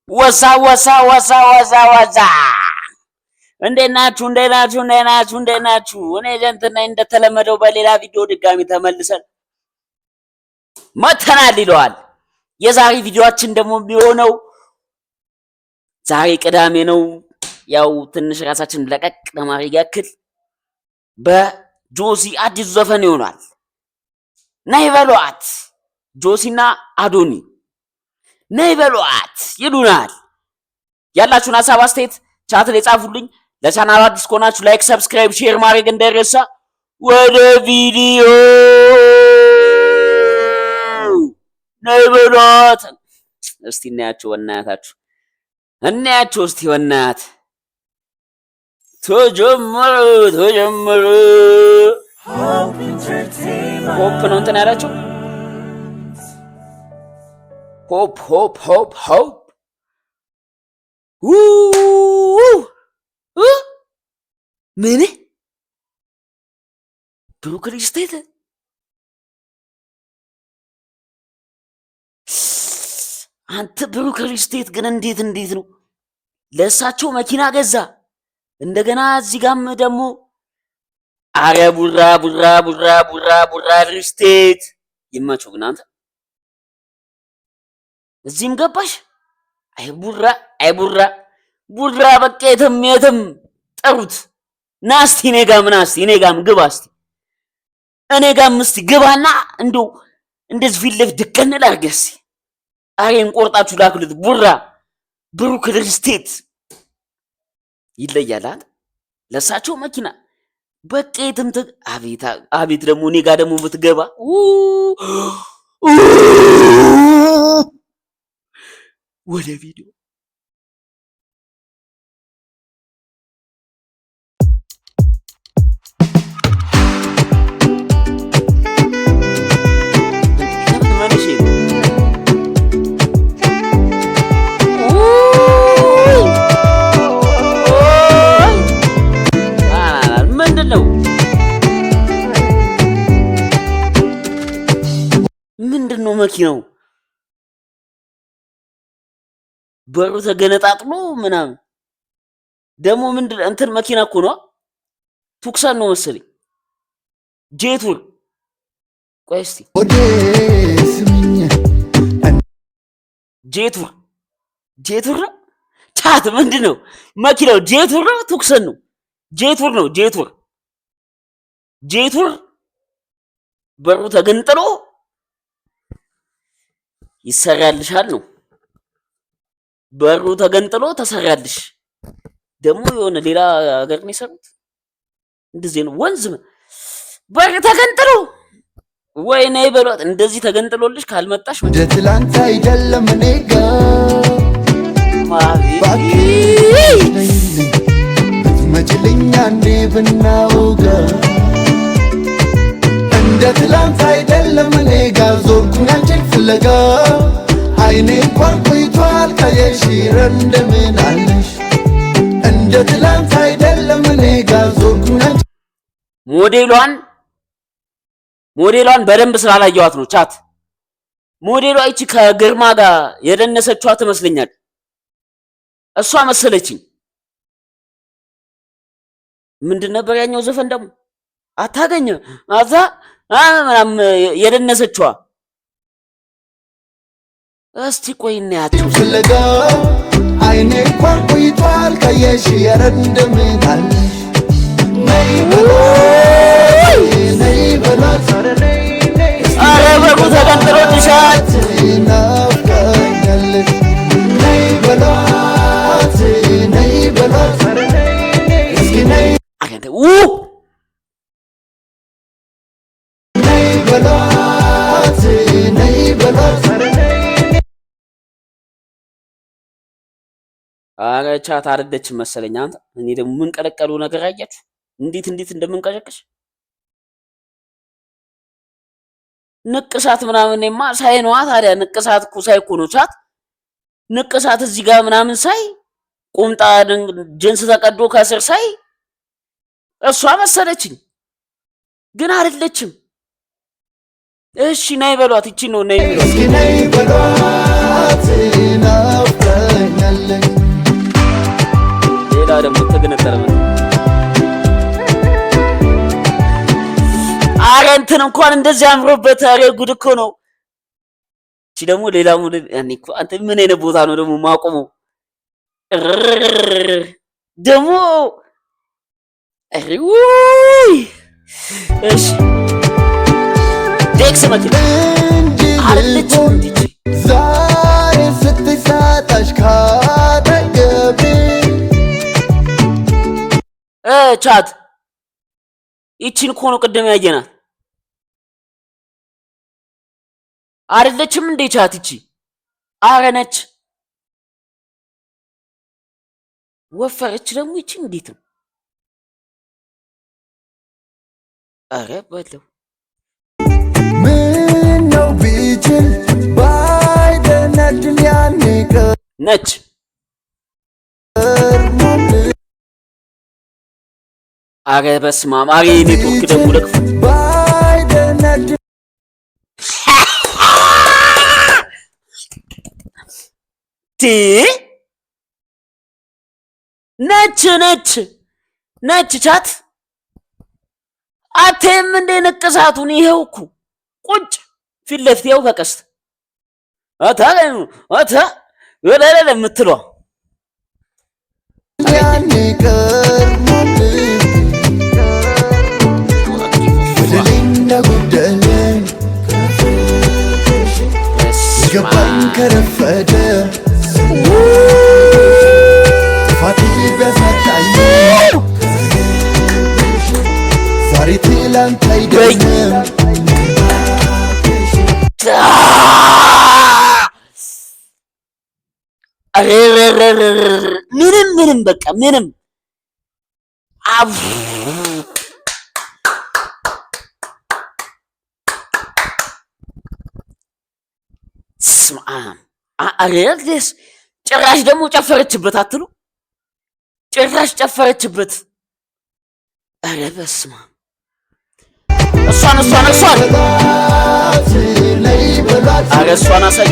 ወዛ እንዴት ናችሁ? እኔ ጀንትና እንደተለመደው በሌላ ቪዲዮ ድጋሚ ተመልሰን መተናል ይለዋል። የዛሬ ቪዲዮአችን ደግሞ የሚሆነው ዛሬ ቅዳሜ ነው። ያው ትንሽ ራሳችንን ለቀቅ ለማድረግ ያክል በጆሲ አዲሱ ዘፈን ይሆናል። ነይ በሏት ጆሲና አዶኒ ነይ በሏት ይሉናል። ያላችሁን ሐሳብ አስተያየት ቻት ላይ ጻፉልኝ። ለቻናሉ አዲስ ከሆናችሁ ላይክ፣ ሰብስክራይብ፣ ሼር ማድረግ እንዳይረሳ። ወደ ቪዲዮ ነይ በሏት እስቲ እናያችሁ። እስቲ በእናት ተጀመረ ሆፕ ነው እንትን ያላችሁ ሆፕ ምን ብሩክ ሪል ስቴት አንተ ብሩክ ሪል ስቴት ግን እንዴት ነው ለእሳቸው መኪና ገዛ። እንደገና እዚህ ጋም ደግሞ አረ ቡራ ሪል ስቴት ይማቸው። ግን አንተ እዚህም ገባሽ። አይ ቡራ በቃ የትም ጠሩት። ናስቲ እኔ ጋም ግባ እስቲ እኔ ጋም እስቲ ግባና እንደው እንደዚህ ፊት ለፊት ድቀን ላድርግ እስቲ። አሬን ቆርጣችሁ ላክሉት። ብሩክ ሪል ስቴት ይለያል። ለሳቸው መኪና በቃ የትም አቤት ደግሞ እኔ ጋር ደግሞ ብትገባ ወደ ቪዲዮ ምንድነው መኪናው በሩ ተገነጣጥሎ ምናምን ደግሞ ምንድን እንትን መኪና እኮ ነው። ቱክሰን ነው መሰለኝ ጄቱር። ቆይ እስቲ ጄቱር ነው ቻት ምንድነው መኪናው? ጄቱር ነው ቱክሰን ነው? ጄቱር በሩ ተገንጥሎ ይሰራልሻል ነው። በሩ ተገንጥሎ ተሰራልሽ። ደግሞ የሆነ ሌላ ሀገር ነው የሰሩት። እንደዚህ ነው ወንዝ በር ተገንጥሎ ወይ ነይ በሏት። እንደዚህ ተገንጥሎልሽ ካልመጣሽ ወደ ትላንት አይደለም እኔ ጋር ብትመጪልኝ አንዴ ብናውጋ እንደ ትላንት አይደለም እኔ ጋር ዞርኩኝ አንቺን ፍለጋ አይኔ እንኳን ቆይቷል ካየሽ እንደምን አለሽ እንደ ትላንት አይደለም እኔ ጋር ዞርኩኝ አንቺ ሞዴሏን በደንብ ስላላየኋት ነው ቻት። ሞዴሏ እቺ ከግርማ ጋር የደነሰችዋ ትመስለኛል። እሷ መሰለችኝ። ምንድን ነበር ያኛው ዘፈን ደግሞ አታገኘ አዛ ምናምን የደነሰችዋ። እስቲ ቆይ እናያችሁ ፍለጋ አይኔ እንኳን ቆይቷል ካየሽ እንደምን አለሽ ነይ በሏት አረ በሩ ተገንጥሎልሻል ናፍቀኛለሽ ነይ በሏት እስኪ ነይ አረ ቻት አረደች መሰለኝ። አንተ እኔ ደግሞ ምን ቀለቀሉ ነገር አያችሁ እንዴት እንደምንቀሸቅሽ ንቅሳት ምናምንማ ሳይ ነዋ። ታዲያ ንቅሳት እኮ ሳይ እኮ ነው ቻት ንቅሳት እዚህ ጋር ምናምን ሳይ ቁምጣ ጅንስ ተቀዶ ከስር ሳይ እሷ መሰለችኝ ግን አይደለችም። እሺ ነይ በሏት። እቺ ነው ነይ በሏት ናፍቀኛ ደግሞ ተገነጠለ ማለት አረ እንትን እንኳን እንደዚህ አምሮበት አረ ጉድ እኮ ነው። እቺ ደግሞ ሌላ ሙድ ያኔ እኮ አንተ ምን አይነት ቦታ ነው ደግሞ ማቆመው ደግሞ ውይ እሺ ዴክስ መኪና አለች ዛሬ ስትሳታሽ ካጠገቤ ቻት ይቺን እኮ ነው ቅድም ያየናት አይደለችም እንዴ ቻት ይቺ አረ ነች ወፈረች ደግሞ ይቺ እንዴት ነው አረ በለው ምን ነው ቢችል ባይደነድል ያኔ ነች አረ በስመ አብ አረ ኔትወርክ ደግሞ ለክፉ ባይደነድል ነች ቻት አቴም እንደ ንቅሳቱን ይሄው እኮ ቁጭ ፊት ለፊት ያው በቀስት አታ ወለለ የምትለው ያኔ ቀርሞት ወደሌና ጉደለ ገባኝ ከረፈደ ፋቲ በፈታኝ ዛሬ ትላንት አይደለም ምንም በቃ ምንም ስማም አሬልስ ጭራሽ ደግሞ ጨፈረችበት አትሉ ጭራሽ ጨፈረችበት አረ በስመ አብ እሷን አረ እሷን አሳይ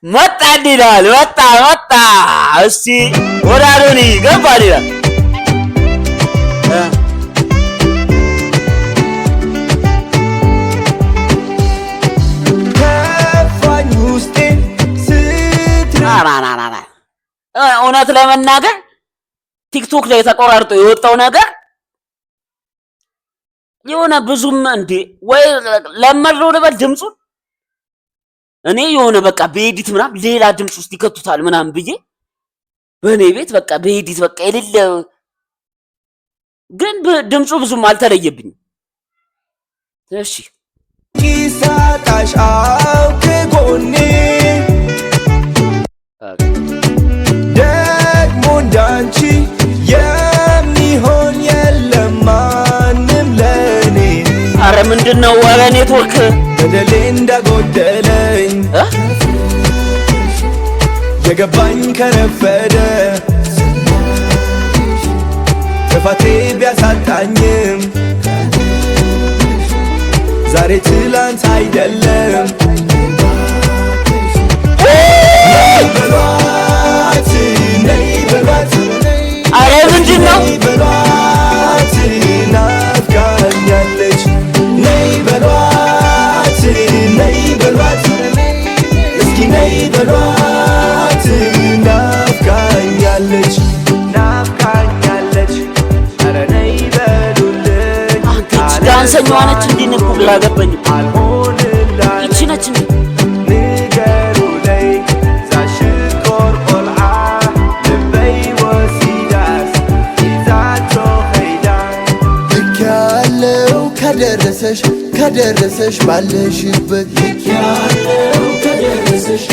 መጣ ይላል መጣ እስቲ ወዳዶኒ ገባ ይላል ከፋኝ ውስጤ ስትራራራራ እውነት ለመናገር ቲክቶክ ላይ ተቆራርጦ የወጣው ነገር የሆነ ብዙም እንዴ ወይ ለመድሮ ልበል ድምጹን እኔ የሆነ በቃ በኤዲት ምናምን ሌላ ድምጽ ውስጥ ይከቱታል ምናምን ብዬ በእኔ ቤት በቃ በኤዲት በቃ የሌለ ግን ድምጹ ብዙም አልተለየብኝም። እሺ ኪሳታሽ አውከጎኔ ደግሞ እንዳንቺ የሚሆን የለም ማንም ለኔ አረ ምንድነው ወረ ኔትወርክ በደሌ እንዳጎደለኝ የገባኝ ከረፈደ ጥፋቴ ቢያሳጣኝም ዛሬ ትላንት አይደለም ነይ በሏት አረ ምንድነው ናፍቃኛለች ነይ በሏት እስኪ ነይ በሏት ናፍቃኛለች ኧረ ነይ በሉልኝ ዳንሰኛዋ ነች እንዴ እኮ ግራ ገባኝ ይቺ ነች እንዴ ንገሩለይ ዛሽኮር ቆልዓ ልበይ ወሲዳስ ይዛቶ ኸይዳ ልክ ያለው ከደረሰሽ ባለሽበት ልክ ያለው ከደረሰሽ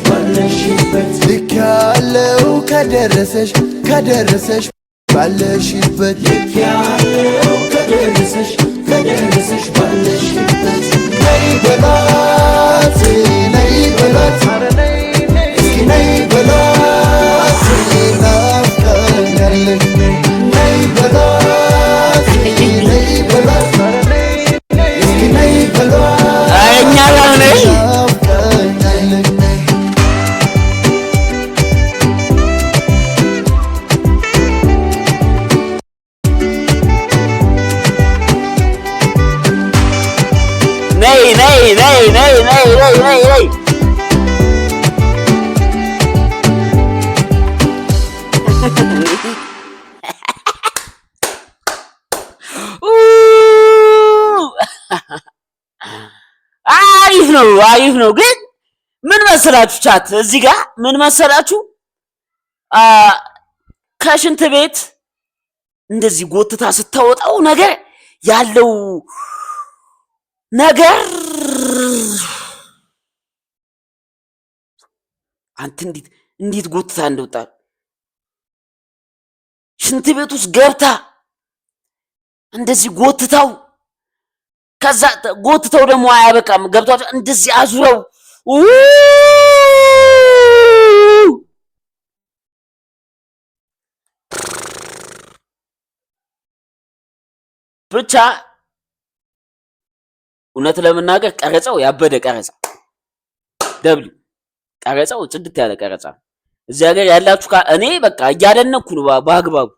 ባለሽበት ልክ ያለው ከደረሰሽ ከደረሰሽ ባለሽበት ልክ ያለው ከደረሰሽ ባለሽበት ነይ በላት ነይ በላት እስኪ ነይ በላት ናፍቀኛለች ነይ በላት ነይ በላት እስኪ ነይ በላት እኛ ጋር ነይ ነይ አሪፍ ነው ግን ምን መሰላችሁ ቻት እዚህ ጋር ምን መሰላችሁ ከሽንት ቤት እንደዚህ ጎትታ ስታወጣው ነገር ያለው ነገር አንተ እንዴት ጎትታ እንደወጣ ሽንት ቤት ውስጥ ገብታ እንደዚህ ጎትታው ከዛ ጎትተው ደግሞ አያበቃም ገብቷቸው እንደዚህ አዙረው ብቻ እውነት ለመናገር ቀረጻው ያበደ ቀረጻ ደብል ቀረጻው ጽድት ያለ ቀረጻ እዚህ ሀገር ያላችሁ እኔ በቃ እያደነኩ ነው በአግባቡ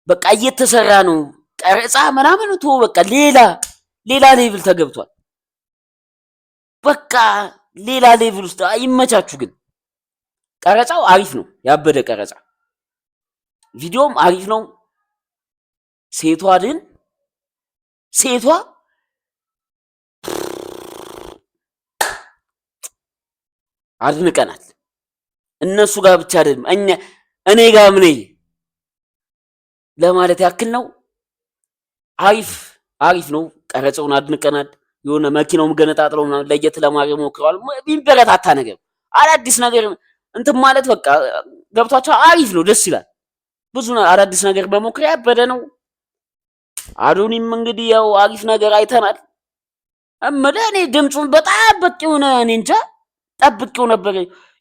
በቃ እየተሰራ ነው ቀረጻ ምናምን በቃ ሌላ ሌቭል ተገብቷል በቃ ሌላ ሌቭል ውስጥ አይመቻችሁ ግን ቀረጻው አሪፍ ነው ያበደ ቀረጻ ቪዲዮም አሪፍ ነው ሴቷ አድንቀናል እነሱ ጋር ብቻ አይደለም እኔ ጋር ምን ለማለት ያክል ነው አሪፍ ነው ቀረጻውን አድንቀናል የሆነ መኪናውም ገነጣጥለው ምናምን ለየት ለማድረግ ሞክረዋል ቢንበረታታ ነገር አዳዲስ ነገር እንትን ማለት በቃ ገብቷቸው አሪፍ ነው ደስ ይላል ብዙ አዳዲስ ነገር በሞክሪያ ያበደ ነው አዶኒም እንግዲህ ያው አሪፍ ነገር አይተናል እኔ ድምጹን በጣም በቃ የሆነ እኔ እንጃ ጠብቄው ነበር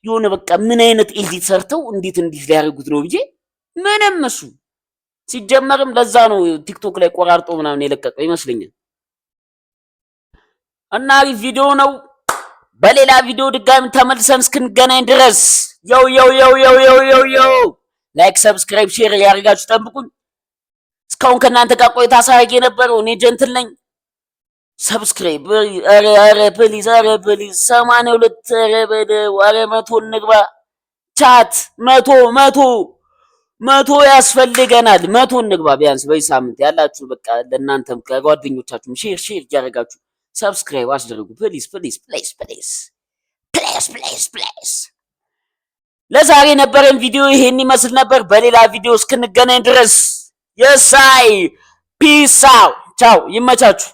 የሆነ በቃ ምን አይነት ኤዲት ሰርተው እንዴት ሊያደርጉት ነው ብዬ ምንም እሱ ሲጀመርም ለዛ ነው ቲክቶክ ላይ ቆራርጦ ምናምን የለቀቀው ይመስለኛል እና አሪፍ ቪዲዮ ነው በሌላ ቪዲዮ ድጋሚ ተመልሰን እስክንገናኝ ድረስ ዮ ላይክ ሰብስክራይብ ሼር ያደርጋችሁ ጠብቁኝ እስካሁን ከእናንተ ጋር ቆይታ ሳያጌ የነበረው እኔ ጀንትል ነኝ ሰብስክራይብ ኧረ ፕሊዝ 82 ኧረ በደው ኧረ 100 እንግባ ቻት 100 ያስፈልገናል 100 እንግባ ቢያንስ በዚህ ሳምንት ያላችሁ በቃ ለእናንተም ከጓደኞቻችሁም ሼር እያደረጋችሁ ሰብስክራይብ አስደርጉ ፕሊዝ ለዛሬ የነበረን ቪዲዮ ይሄን ይመስል ነበር በሌላ ቪዲዮ እስክንገናኝ ድረስ የሳይ ፒስ አውት ቻው ይመቻችሁ